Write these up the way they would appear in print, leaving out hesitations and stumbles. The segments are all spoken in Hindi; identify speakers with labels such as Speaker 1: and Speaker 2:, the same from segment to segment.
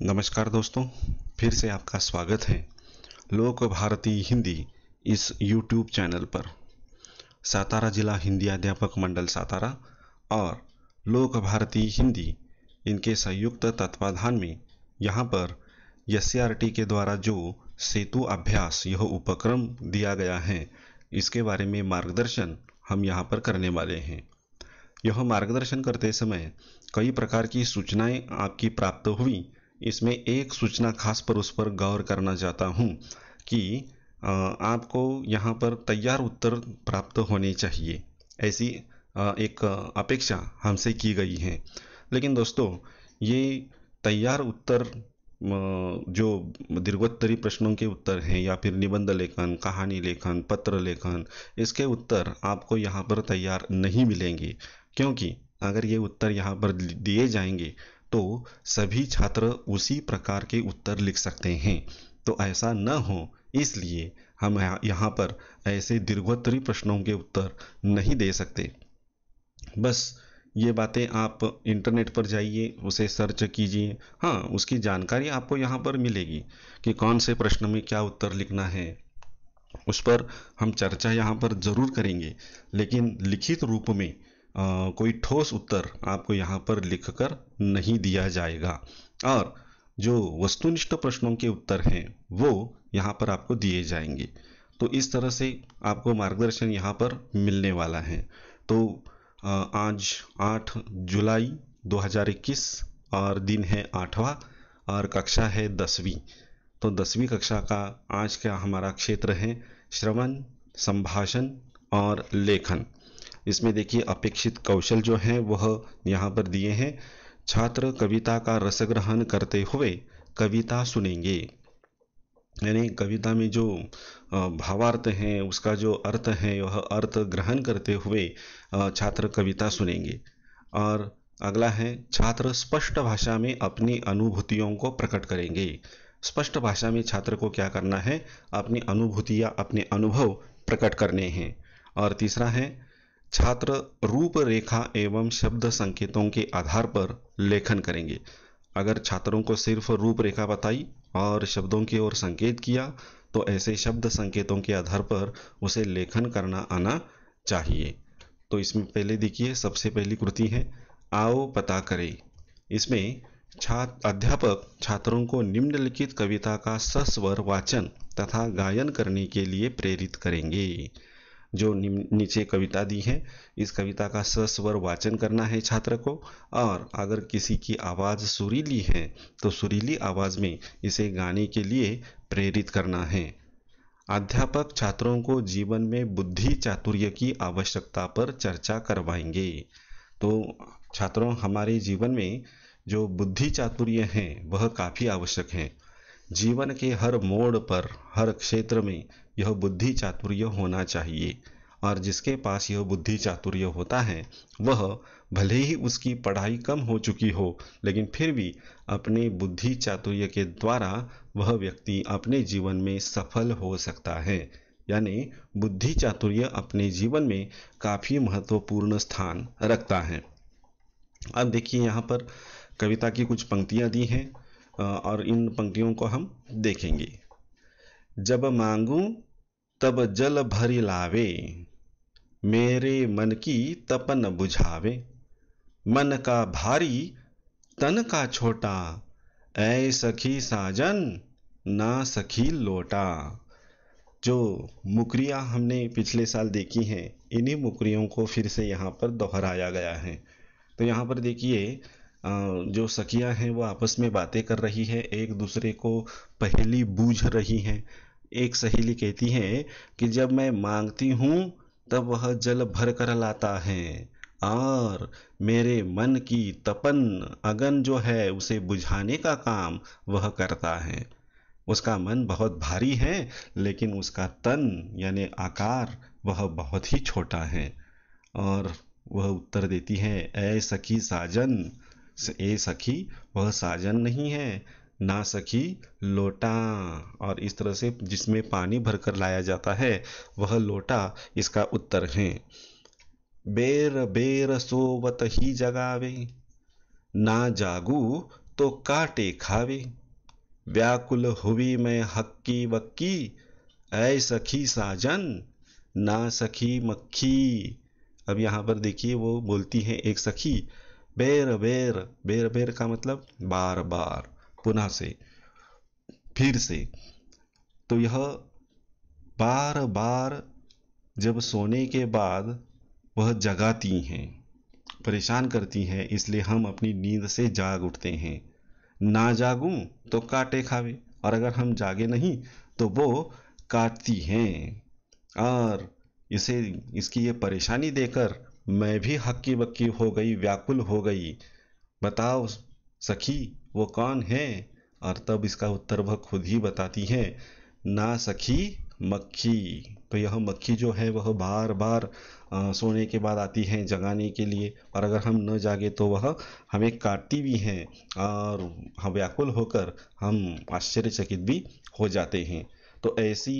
Speaker 1: नमस्कार दोस्तों, फिर से आपका स्वागत है लोक भारती हिंदी इस YouTube चैनल पर। सातारा जिला हिंदी अध्यापक मंडल सातारा और लोक भारती हिंदी इनके संयुक्त तत्वाधान में यहाँ पर SCRT के द्वारा जो सेतु अभ्यास यह उपक्रम दिया गया है, इसके बारे में मार्गदर्शन हम यहाँ पर करने वाले हैं। यह मार्गदर्शन करते समय कई प्रकार की सूचनाएं आपकी प्राप्त हुई। इसमें एक सूचना खास पर उस पर गौर करना चाहता हूं कि आपको यहाँ पर तैयार उत्तर प्राप्त होने चाहिए, ऐसी एक अपेक्षा हमसे की गई है। लेकिन दोस्तों, ये तैयार उत्तर जो दीर्घोत्तरी प्रश्नों के उत्तर हैं या फिर निबंध लेखन, कहानी लेखन, पत्र लेखन, इसके उत्तर आपको यहाँ पर तैयार नहीं मिलेंगे, क्योंकि अगर ये उत्तर यहाँ पर दिए जाएंगे तो सभी छात्र उसी प्रकार के उत्तर लिख सकते हैं। तो ऐसा न हो, इसलिए हम यहाँ पर ऐसे दीर्घोत्तरी प्रश्नों के उत्तर नहीं दे सकते। बस ये बातें आप इंटरनेट पर जाइए, उसे सर्च कीजिए। हाँ, उसकी जानकारी आपको यहाँ पर मिलेगी कि कौन से प्रश्न में क्या उत्तर लिखना है। उस पर हम चर्चा यहाँ पर ज़रूर करेंगे, लेकिन लिखित रूप में कोई ठोस उत्तर आपको यहाँ पर लिखकर नहीं दिया जाएगा। और जो वस्तुनिष्ठ प्रश्नों के उत्तर हैं वो यहाँ पर आपको दिए जाएंगे। तो इस तरह से आपको मार्गदर्शन यहाँ पर मिलने वाला है। तो आज 8 जुलाई 2021 और दिन है 8वां और कक्षा है 10वीं। तो 10वीं कक्षा का आज का हमारा क्षेत्र है श्रवण, संभाषण और लेखन। इसमें देखिए अपेक्षित कौशल जो है वह यहाँ पर दिए हैं। छात्र कविता का रस ग्रहण करते हुए कविता सुनेंगे, यानी कविता में जो भावार्थ है, उसका जो अर्थ है, वह अर्थ ग्रहण करते हुए छात्र कविता सुनेंगे। और अगला है छात्र स्पष्ट भाषा में अपनी अनुभूतियों को प्रकट करेंगे। स्पष्ट भाषा में छात्र को क्या करना है? अपनी अनुभूतियाँ, अपने अनुभव प्रकट करने हैं। और तीसरा है छात्र रूपरेखा एवं शब्द संकेतों के आधार पर लेखन करेंगे। अगर छात्रों को सिर्फ रूपरेखा बताई और शब्दों की ओर संकेत किया तो ऐसे शब्द संकेतों के आधार पर उसे लेखन करना आना चाहिए। तो इसमें पहले देखिए, सबसे पहली कृति है आओ पता करें। इसमें अध्यापक छात्रों को निम्नलिखित कविता का सस्वर वाचन तथा गायन करने के लिए प्रेरित करेंगे। जो नीचे कविता दी है, इस कविता का सस्वर वाचन करना है छात्र को। और अगर किसी की आवाज़ सुरीली है तो सुरीली आवाज़ में इसे गाने के लिए प्रेरित करना है। अध्यापक छात्रों को जीवन में बुद्धि चातुर्य की आवश्यकता पर चर्चा करवाएंगे। तो छात्रों, हमारे जीवन में जो बुद्धि चातुर्य है वह काफ़ी आवश्यक है। जीवन के हर मोड़ पर, हर क्षेत्र में यह बुद्धि चातुर्य होना चाहिए। और जिसके पास यह बुद्धि चातुर्य होता है वह भले ही उसकी पढ़ाई कम हो चुकी हो, लेकिन फिर भी अपने बुद्धि चातुर्य के द्वारा वह व्यक्ति अपने जीवन में सफल हो सकता है। यानी बुद्धि चातुर्य अपने जीवन में काफ़ी महत्वपूर्ण स्थान रखता है। अब देखिए, यहाँ पर कविता की कुछ पंक्तियाँ दी हैं और इन पंक्तियों को हम देखेंगे। जब मांगूं तब जल भरी लावे, मेरे मन की तपन बुझावे। मन का भारी तन का छोटा, ऐ सखी साजन ना सखी लोटा। जो मुकरियाँ हमने पिछले साल देखी हैं, इन्हीं मुकरियों को फिर से यहाँ पर दोहराया गया है। तो यहाँ पर देखिए, जो सखियाँ हैं वो आपस में बातें कर रही है, एक दूसरे को पहेली बूझ रही हैं। एक सहेली कहती है कि जब मैं मांगती हूँ तब वह जल भर कर लाता है, और मेरे मन की तपन अगन जो है उसे बुझाने का काम वह करता है। उसका मन बहुत भारी है, लेकिन उसका तन यानी आकार वह बहुत ही छोटा है। और वह उत्तर देती है, ऐ सखी साजन। ए सखी, वह साजन नहीं है, ना सखी लोटा। और इस तरह से जिसमें पानी भरकर लाया जाता है वह लोटा इसका उत्तर है। बेर बेर सोवत ही जगावे, ना जागू तो काटे खावे, व्याकुल हुई मैं हक्की बक्की, ऐ सखी साजन ना सखी मक्खी। अब यहाँ पर देखिए वो बोलती है एक सखी, बेर बेर, बेर बेर का मतलब बार बार, पुनः से, फिर से। तो यह बार बार जब सोने के बाद वह जगाती हैं, परेशान करती हैं, इसलिए हम अपनी नींद से जाग उठते हैं। ना जागूं तो काटे खावे, और अगर हम जागे नहीं तो वो काटती हैं। और इसे, इसकी ये परेशानी देकर मैं भी हक्की बक्की हो गई, व्याकुल हो गई। बताओ सखी वो कौन है? और तब इसका उत्तर वह खुद ही बताती है, ना सखी मक्खी। तो यह मक्खी जो है वह बार बार सोने के बाद आती है जगाने के लिए, और अगर हम न जागे तो वह हमें काटती भी हैं, और हम व्याकुल होकर हम आश्चर्यचकित भी हो जाते हैं। तो ऐसी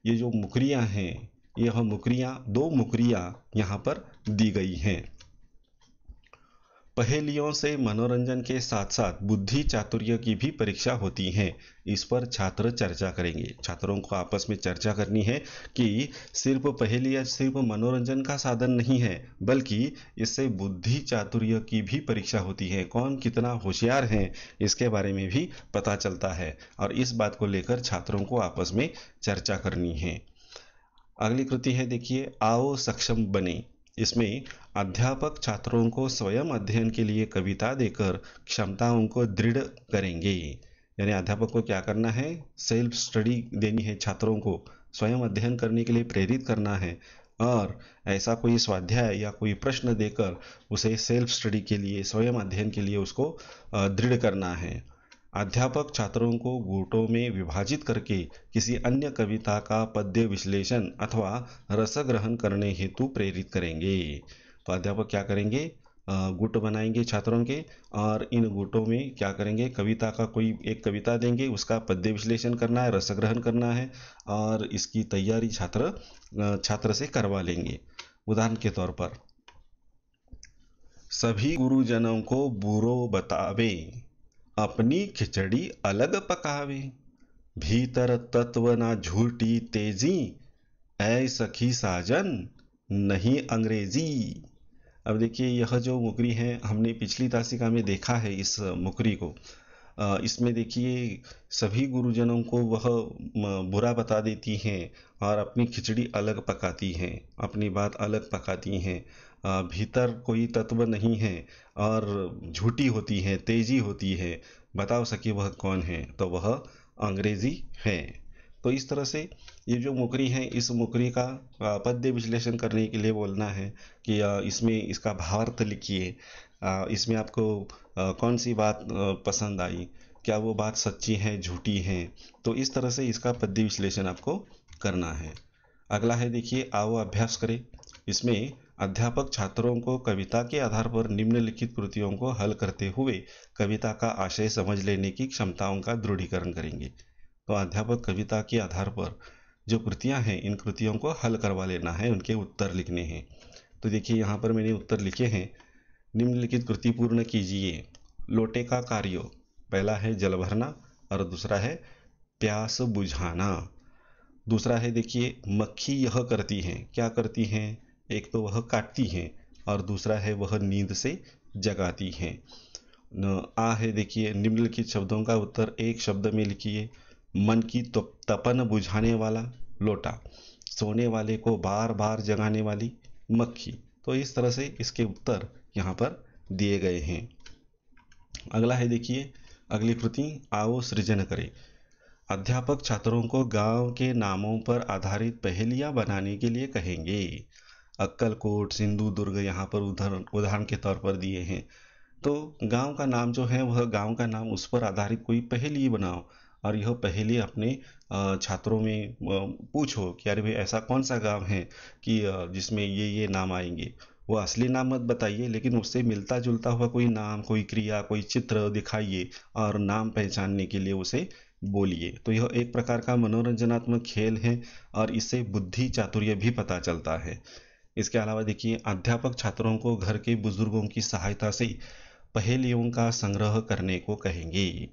Speaker 1: ये जो मुकरियाँ हैं, यह मुकरियाँ, दो मुकरियाँ यहाँ पर दी गई हैं। पहेलियों से मनोरंजन के साथ साथ बुद्धि चातुर्य की भी परीक्षा होती है। इस पर छात्र चर्चा करेंगे। छात्रों को आपस में चर्चा करनी है कि सिर्फ पहेलियाँ सिर्फ मनोरंजन का साधन नहीं है, बल्कि इससे बुद्धि चातुर्य की भी परीक्षा होती है। कौन कितना होशियार है इसके बारे में भी पता चलता है, और इस बात को लेकर छात्रों को आपस में चर्चा करनी है। अगली कृति है देखिए, आओ सक्षम बने। इसमें अध्यापक छात्रों को स्वयं अध्ययन के लिए कविता देकर क्षमताओं को दृढ़ करेंगे। यानी अध्यापक को क्या करना है? सेल्फ स्टडी देनी है, छात्रों को स्वयं अध्ययन करने के लिए प्रेरित करना है, और ऐसा कोई स्वाध्याय या कोई प्रश्न देकर उसे सेल्फ स्टडी के लिए, स्वयं अध्ययन के लिए उसको दृढ़ करना है। अध्यापक छात्रों को गुटों में विभाजित करके किसी अन्य कविता का पद्य विश्लेषण अथवा रसग्रहण करने हेतु प्रेरित करेंगे। तो अध्यापक क्या करेंगे? गुट बनाएंगे छात्रों के, और इन गुटों में क्या करेंगे? कविता का कोई एक कविता देंगे, उसका पद्य विश्लेषण करना है, रसग्रहण करना है, और इसकी तैयारी छात्र से करवा लेंगे। उदाहरण के तौर पर, सभी गुरुजनों को बुरो बतावे, अपनी खिचड़ी अलग पकावे, भीतर तत्व ना झूठी तेजी, ऐ सखी साजन नहीं अंग्रेजी। अब देखिए यह जो मुकरी है, हमने पिछली तासिका में देखा है इस मुकरी को। इसमें देखिए सभी गुरुजनों को वह बुरा बता देती हैं और अपनी खिचड़ी अलग पकाती हैं, अपनी बात अलग पकाती हैं। भीतर कोई तत्व नहीं है और झूठी होती है, तेजी होती है। बताओ सकी वह कौन है? तो वह अंग्रेजी है। तो इस तरह से ये जो मुकरी है, इस मुकरी का पद्य विश्लेषण करने के लिए बोलना है कि इसमें इसका भावार्थ लिखिए, इसमें आपको कौन सी बात पसंद आई, क्या वो बात सच्ची है, झूठी है। तो इस तरह से इसका पद्य विश्लेषण आपको करना है। अगला है देखिए, आओ अभ्यास करें। इसमें अध्यापक छात्रों को कविता के आधार पर निम्नलिखित कृतियों को हल करते हुए कविता का आशय समझ लेने की क्षमताओं का दृढ़ीकरण करेंगे। तो अध्यापक कविता के आधार पर जो कृतियां हैं, इन कृतियों को हल करवा लेना है, उनके उत्तर लिखने हैं। तो देखिए यहाँ पर मैंने उत्तर लिखे हैं। निम्नलिखित कृति पूर्ण कीजिए। लोटे का कार्य, पहला है जल भरना और दूसरा है प्यास बुझाना। दूसरा है देखिए, मक्खी यह करती हैं, क्या करती हैं? एक तो वह काटती हैं और दूसरा है वह नींद से जगाती हैं। आ है देखिए, निम्नलिखित शब्दों का उत्तर एक शब्द में लिखिए। मन की तपन बुझाने वाला लोटा, सोने वाले को बार बार जगाने वाली मक्खी। तो इस तरह से इसके उत्तर यहाँ पर दिए गए हैं। अगला है देखिए, अगली कृति, आओ सृजन करें। अध्यापक छात्रों को गांव के नामों पर आधारित पहेलियां बनाने के लिए कहेंगे। अक्कलकोट, सिंधु दुर्ग यहाँ पर उदाहरण के तौर पर दिए हैं। तो गांव का नाम जो है, वह गांव का नाम, उस पर आधारित कोई पहेली बनाओ, और यह पहेली अपने छात्रों में पूछो कि अरे भाई ऐसा कौन सा गांव है कि जिसमें ये नाम आएंगे। वो असली नाम मत बताइए, लेकिन उससे मिलता जुलता हुआ कोई नाम, कोई क्रिया, कोई चित्र दिखाइए और नाम पहचानने के लिए उसे बोलिए। तो यह एक प्रकार का मनोरंजनात्मक खेल है और इससे बुद्धि चातुर्य भी पता चलता है। इसके अलावा देखिए, अध्यापक छात्रों को घर के बुजुर्गों की सहायता से पहेलियों का संग्रह करने को कहेंगे।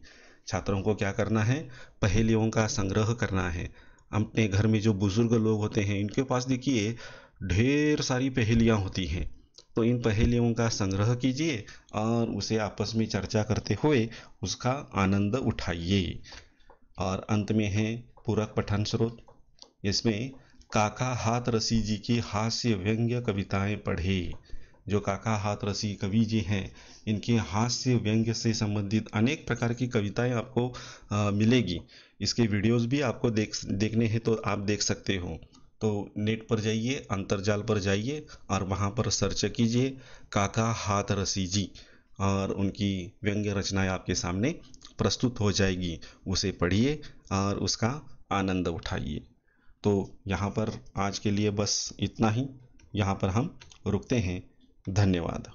Speaker 1: छात्रों को क्या करना है? पहेलियों का संग्रह करना है। अपने घर में जो बुजुर्ग लोग होते हैं इनके पास देखिए ढेर सारी पहेलियां होती हैं, तो इन पहेलियों का संग्रह कीजिए और उसे आपस में चर्चा करते हुए उसका आनंद उठाइए। और अंत में है पूरक पठन स्रोत। इसमें काका हाथरसी जी की हास्य व्यंग्य कविताएं पढ़े। जो काका हाथरसी कवि जी हैं इनके हास्य व्यंग्य से संबंधित अनेक प्रकार की कविताएं आपको मिलेगी। इसके वीडियोस भी आपको देखने हैं तो आप देख सकते हो। तो नेट पर जाइए, अंतर्जाल पर जाइए और वहाँ पर सर्च कीजिए काका हाथरसी जी, और उनकी व्यंग्य रचनाएं आपके सामने प्रस्तुत हो जाएगी। उसे पढ़िए और उसका आनंद उठाइए। तो यहाँ पर आज के लिए बस इतना ही। यहाँ पर हम रुकते हैं। धन्यवाद।